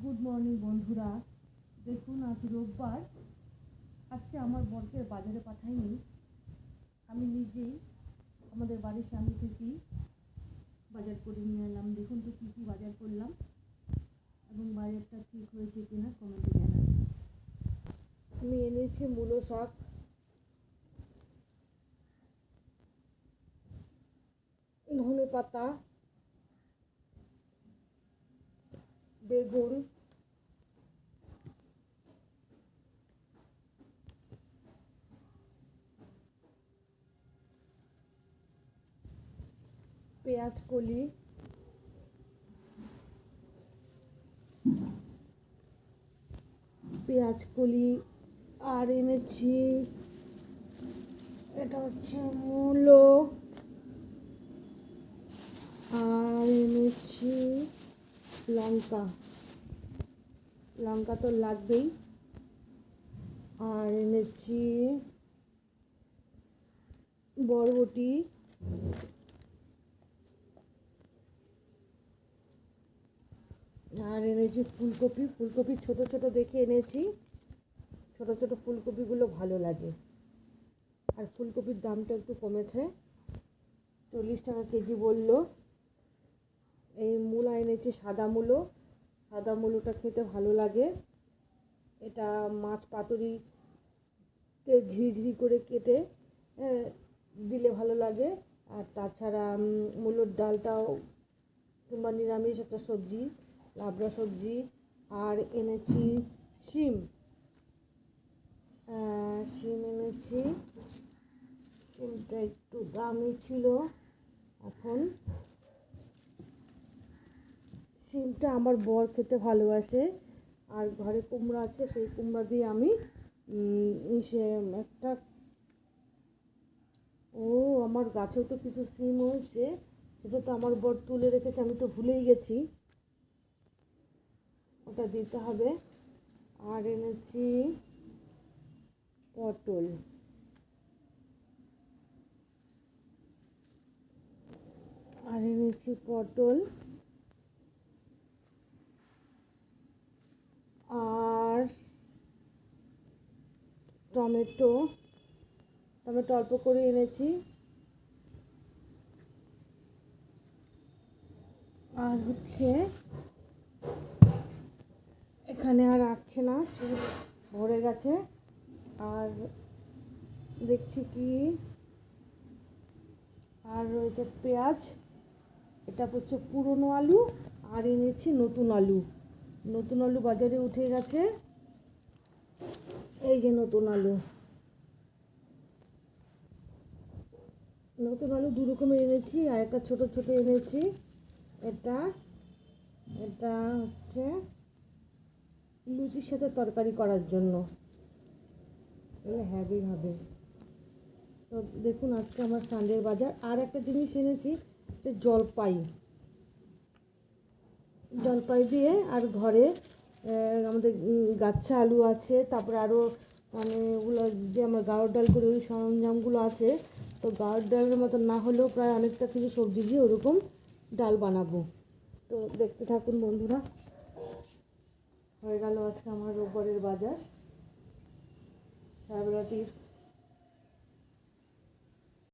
Good morning বন্ধুরা। দেখুন আজ রোববার। আজকে আমার বরকে বাজারে পাঠাইনি, আমি নিজেই আমাদের বাড়ির সামনে থেকেই বাজার করে নিয়ে এলাম। দেখুন তো কী কী বাজার করলাম এবং বাজারটা ঠিক হয়েছে কিনা কমেন্টে জানান। আমি এনেছি মূলো শাক, ধনে পাতা, বেগুন, পেঁয়াজ কলি, আর এনেছি এটা হচ্ছে মূলো, আর এনেছি লঙ্কা। লঙ্কা তো লাগবেই। আর এনেছি বরবটি, আর এনেছি ফুলকপি। ফুলকপি ছোট ছোট দেখে এনেছি, ছোট ছোট ফুলকপিগুলো ভালো লাগে। আর ফুলকপির দামটা একটু কমেছে, 40 টাকা কেজি বললো। এই মূলা এনেছি সাদা মূলো, সাদা মূলোটা খেতে ভালো লাগে। এটা মাছ পাতুরিতে ঝিরিঝিরি করে কেটে দিলে ভালো লাগে। আর তাছাড়া মূলোর ডালটাও কিংবা নিরামিষ একটা সবজি, লাবড়া সবজি। আর এনেছি শিম, এনেছি। শিমটা একটু দামি ছিল। এখন শিমটা আমার বর খেতে ভালোবাসে, আর ঘরে কুমড়া আছে, সেই কুমড়া দিয়ে আমি সে একটা আমার গাছেও তো কিছু শিম হয়েছে, সেটা তো আমার বর তুলে রেখেছে, আমি তো ভুলেই গেছি, ওটা দিতে হবে। আর এনেছি পটল, আর টমেটো অল্প করে এনেছি। আর হচ্ছে এখানে আর আসছে না, ভরে গেছে। আর দেখছি কি, আর রয়েছে পেঁয়াজ, এটা হচ্ছে পুরনো আলু। আর এনেছি নতুন আলু, বাজারে উঠে গেছে। এই যে নতুন আলু দু রকমের এনেছি। আর একটা ছোট ছোট এনেছি। এটা হচ্ছে লুচির সাথে তরকারি করার জন্য, হ্যাভি হবে। তো দেখুন আজকে আমার সানডের বাজার। আর একটা জিনিস এনেছি, যে জলপাই দিয়ে, আর ঘরে আমাদের গাচ্ছা আলু আছে, তারপরে আরও মানে ওগুলো যে আমার গাওয়ার ডাল করে ওই সরঞ্জামগুলো আছে। তো গাওয়ার ডালের মতো না হলেও প্রায় অনেকটা কিছু সবজি দিয়ে ওরকম ডাল বানাবো। তো দেখতে থাকুন বন্ধুরা। হয়ে গেল আজকে আমার রোববারের বাজার, সারাবেলা টিপস।